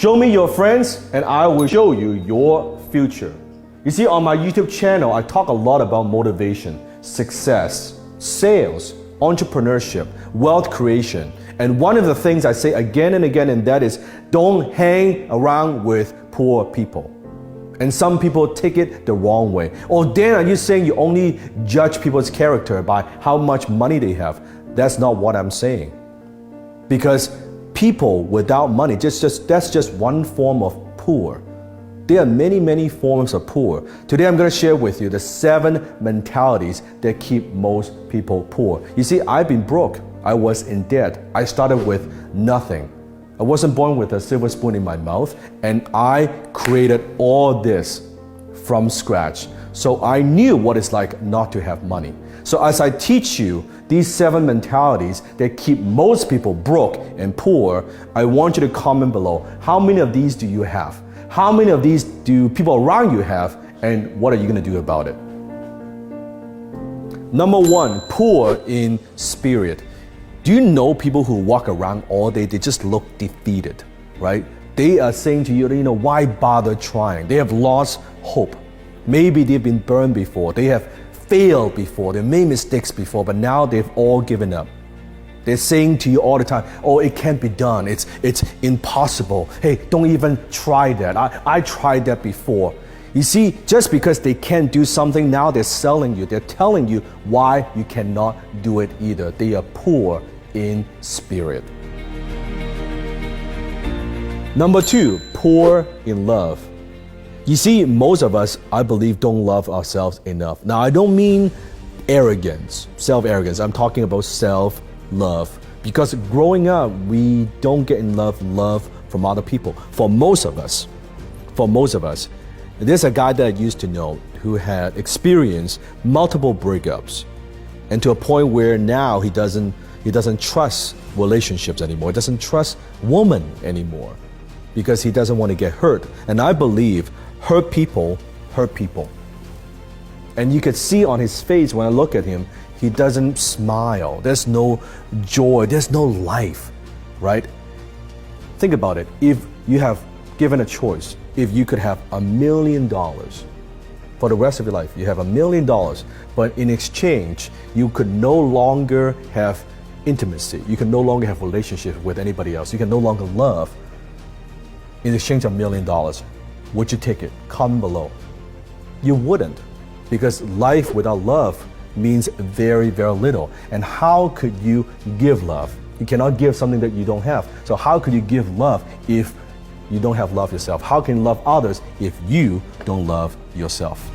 Show me your friends and I will show you your future. You see, on my YouTube channel, I talk a lot about motivation, success, sales, entrepreneurship, wealth creation. And one of the things I say again and again, and that is don't hang around with poor people. And some people take it the wrong way. Oh, Dan, are you saying you only judge people's character by how much money they have? That's not what I'm saying. Because people without money, that's just one form of poor. There are many, many forms of poor. Today I'm going to share with you the 7 mentalities that keep most people poor. You see, I've been broke. I was in debt. I started with nothing. I wasn't born with a silver spoon in my mouth, and I created all this from scratch. So I knew what it's like not to have money. So as I teach you these 7 mentalities that keep most people broke and poor, I want you to comment below. How many of these do you have? How many of these do people around you have? And what are you going to do about it? Number 1, poor in spirit. Do you know people who walk around all day, they just look defeated, right? They are saying to you, why bother trying? They have lost hope. Maybe they've been burned before. They have failed before. They made mistakes before, but now they've all given up. They're saying to you all the time, oh, it can't be done. It's impossible. Hey, don't even try that. I tried that before. You see, just because they can't do something, now they're selling you. They're telling you why you cannot do it either. They are poor in spirit. Number 2, poor in love. You see, most of us, I believe, don't love ourselves enough. Now, I don't mean arrogance, self-arrogance. I'm talking about self-love. Because growing up, we don't get enough love from other people. For most of us, there's a guy that I used to know who had experienced multiple breakups, and to a point where now he doesn't trust relationships anymore. He doesn't trust women anymore because he doesn't want to get hurt. And I believe hurt people hurt people. And you could see on his face when I look at him, he doesn't smile. There's no joy. There's no life, right? Think about it. If you have given a choice, if you could have $1 million for the rest of your life, you have $1 million, but in exchange, you could no longer have intimacy. You can no longer have relationship with anybody else. You can no longer love. In exchange of $1 million, would you take it? Comment below. You wouldn't, because life without love means very, very little. And how could you give love? You cannot give something that you don't have. So how could you give love if you don't have love yourself? How can you love others if you don't love yourself?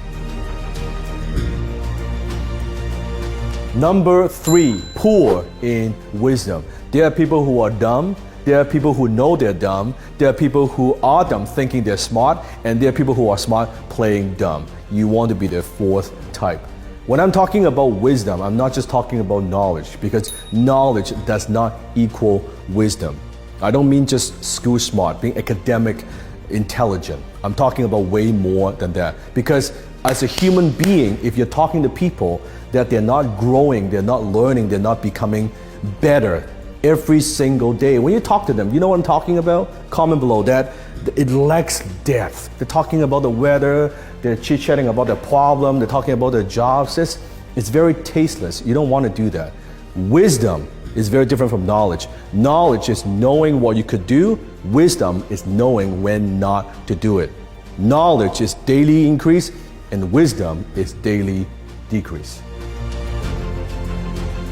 Number 3, poor in wisdom. There are people who are dumb. There are people who know they're dumb. There are people who are dumb thinking they're smart. And there are people who are smart playing dumb. You want to be the 4th type. When I'm talking about wisdom, I'm not just talking about knowledge, because knowledge does not equal wisdom. I don't mean just school smart, being academic intelligent. I'm talking about way more than that. Because as a human being, if you're talking to people that they're not growing, they're not learning, they're not becoming better every single day, when you talk to them, you know what I'm talking about? Comment below that. It lacks depth. They're talking about the weather, they're chit-chatting about their problem, they're talking about their jobs. It's very tasteless. You don't want to do that. Wisdom is very different from knowledge. Knowledge is knowing what you could do. Wisdom is knowing when not to do it. Knowledge is daily increase, and wisdom is daily decrease.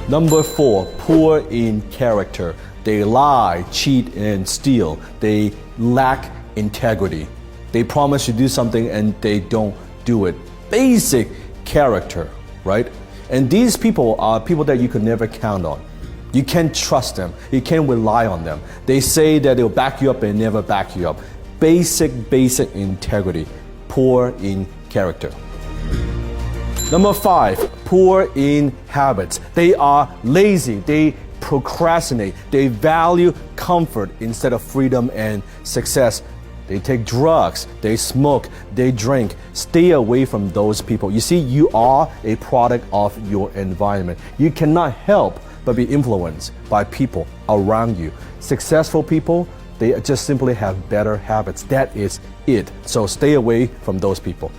Number 4, poor in character. They lie, cheat, and steal. They lack integrity. They promise to do something and they don't do it. Basic character, right? And these people are people that you could never count on. You can't trust them. You can't rely on them. They say that they'll back you up and never back you up. Basic integrity. Poor in character. Number 5, poor in habits. They are lazy. They procrastinate. They value comfort instead of freedom and success. They take drugs, they smoke, they drink. Stay away from those people. You see, you are a product of your environment. You cannot help but be influenced by people around you. Successful people They just simply have better habits. That is it. So stay away from those people.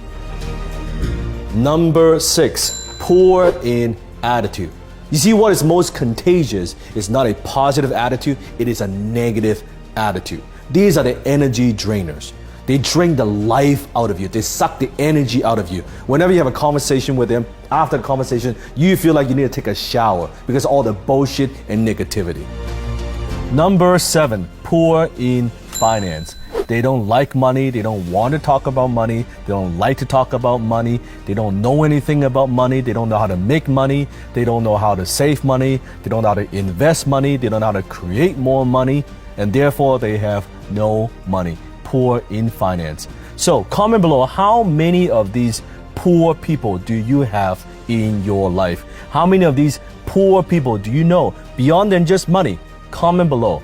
Number 6, poor in attitude. You see, what is most contagious is not a positive attitude, it is a negative attitude. These are the energy drainers. They drain the life out of you. They suck the energy out of you. Whenever you have a conversation with them, after the conversation, you feel like you need to take a shower because of all the bullshit and negativity. Number 7, poor in finance. They don't like money. They don't want to talk about money. They don't like to talk about money. They don't know anything about money. They don't know how to make money. They don't know how to save money. They don't know how to invest money. They don't know how to create more money. And therefore, they have no money. Poor in finance. So comment below, how many of these poor people do you have in your life? How many of these poor people do you know beyond than just money? Comment below.